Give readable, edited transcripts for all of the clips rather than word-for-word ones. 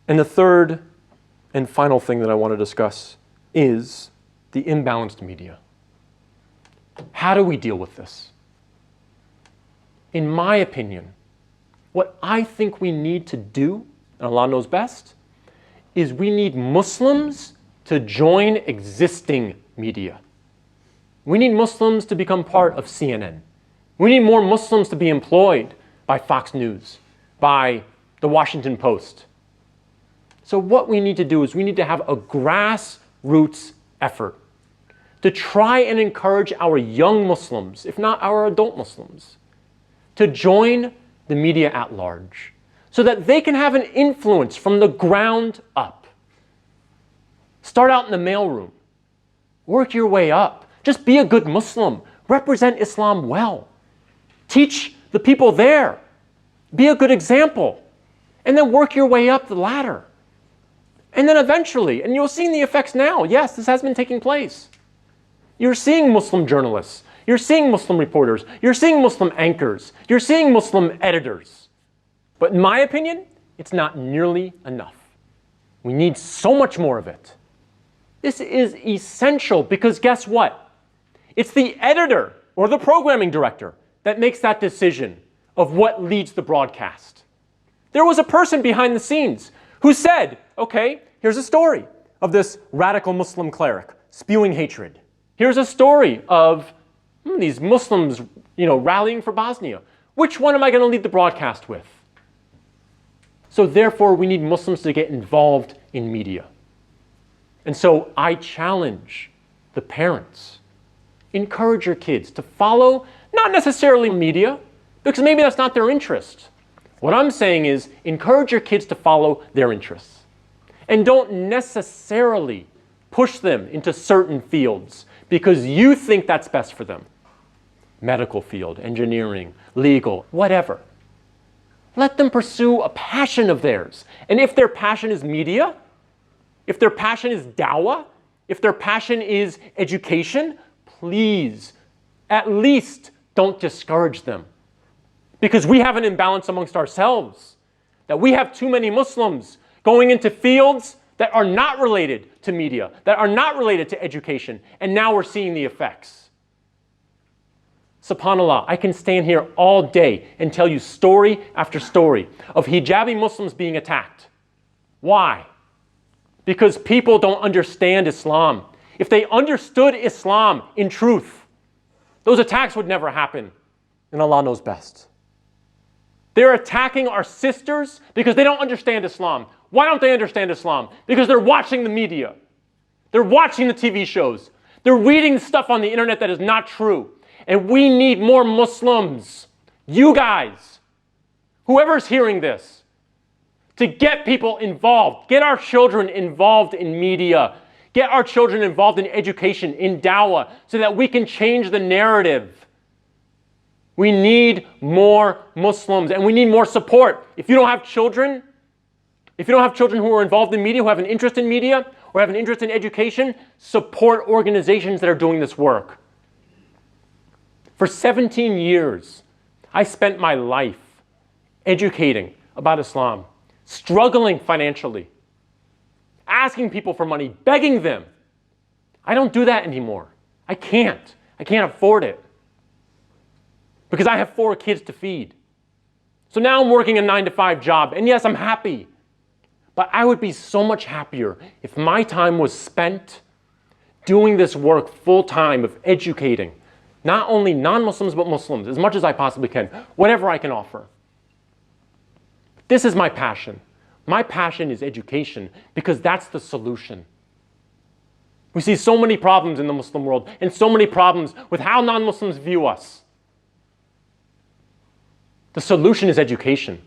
And the third and final thing that I want to discuss is the imbalanced media. How do we deal with this? In my opinion, what I think we need to do, and Allah knows best, is we need Muslims to join existing media. We need Muslims to become part of CNN. We need more Muslims to be employed by Fox News, by the Washington Post. So what we need to do is we need to have a grassroots effort to try and encourage our young Muslims, if not our adult Muslims, to join the media at large so that they can have an influence from the ground up. Start out in the mailroom. Work your way up. Just be a good Muslim. Represent Islam well. Teach the people there. Be a good example. And then work your way up the ladder. And then eventually, and you're seeing the effects now. Yes, this has been taking place. You're seeing Muslim journalists. You're seeing Muslim reporters. You're seeing Muslim anchors. You're seeing Muslim editors. But in my opinion, it's not nearly enough. We need so much more of it. This is essential because guess what? It's the editor or the programming director that makes that decision of what leads the broadcast. There was a person behind the scenes who said, okay, here's a story of this radical Muslim cleric spewing hatred. Here's a story of these Muslims, rallying for Bosnia. Which one am I going to lead the broadcast with? So therefore, we need Muslims to get involved in media. And so I challenge the parents, encourage your kids to follow not necessarily media, because maybe that's not their interest. What I'm saying is encourage your kids to follow their interests. And don't necessarily push them into certain fields because you think that's best for them. Medical field, engineering, legal, whatever. Let them pursue a passion of theirs. And if their passion is media, if their passion is dawah, if their passion is education, please, at least don't discourage them. Because we have an imbalance amongst ourselves. That we have too many Muslims going into fields that are not related to media, that are not related to education, and now we're seeing the effects. SubhanAllah, I can stand here all day and tell you story after story of hijabi Muslims being attacked. Why? Because people don't understand Islam. If they understood Islam in truth, those attacks would never happen, and Allah knows best. They're attacking our sisters because they don't understand Islam. Why don't they understand Islam? Because they're watching the media. They're watching the TV shows. They're reading stuff on the internet that is not true. And we need more Muslims, you guys, whoever's hearing this, to get people involved. Get our children involved in media. Get our children involved in education, in dawah, so that we can change the narrative. We need more Muslims and we need more support. If you don't have children, who are involved in media, who have an interest in media, or have an interest in education, support organizations that are doing this work. For 17 years, I spent my life educating about Islam, struggling financially, asking people for money, begging them. I don't do that anymore. I can't afford it. Because I have 4 kids to feed. So now I'm working a 9-to-5 job, and yes, I'm happy. But I would be so much happier if my time was spent doing this work full-time of educating, not only non-Muslims, but Muslims, as much as I possibly can, whatever I can offer. This is my passion. My passion is education, because that's the solution. We see so many problems in the Muslim world, and so many problems with how non-Muslims view us. The solution is education.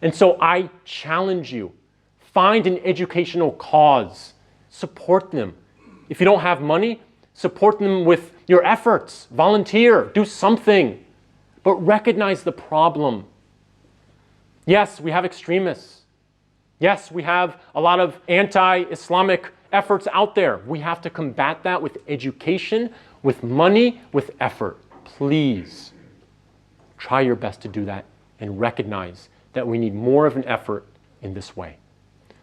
And so I challenge you, find an educational cause, support them. If you don't have money, support them with your efforts, volunteer, do something, but recognize the problem. Yes, we have extremists. Yes, we have a lot of anti-Islamic efforts out there. We have to combat that with education, with money, with effort. Please. Try your best to do that and recognize that we need more of an effort in this way.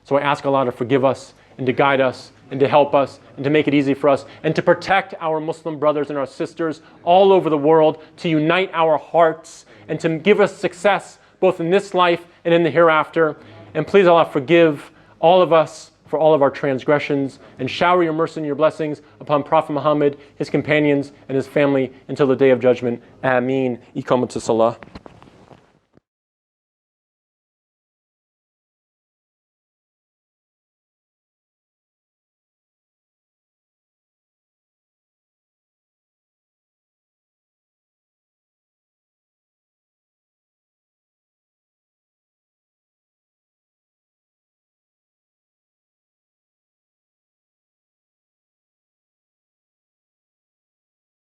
So I ask Allah to forgive us and to guide us and to help us and to make it easy for us and to protect our Muslim brothers and our sisters all over the world, to unite our hearts and to give us success both in this life and in the hereafter. And please Allah forgive all of us for all of our transgressions and shower your mercy and your blessings upon Prophet Muhammad, his companions and his family until the day of judgment. Ameen. Iqamatus Salah.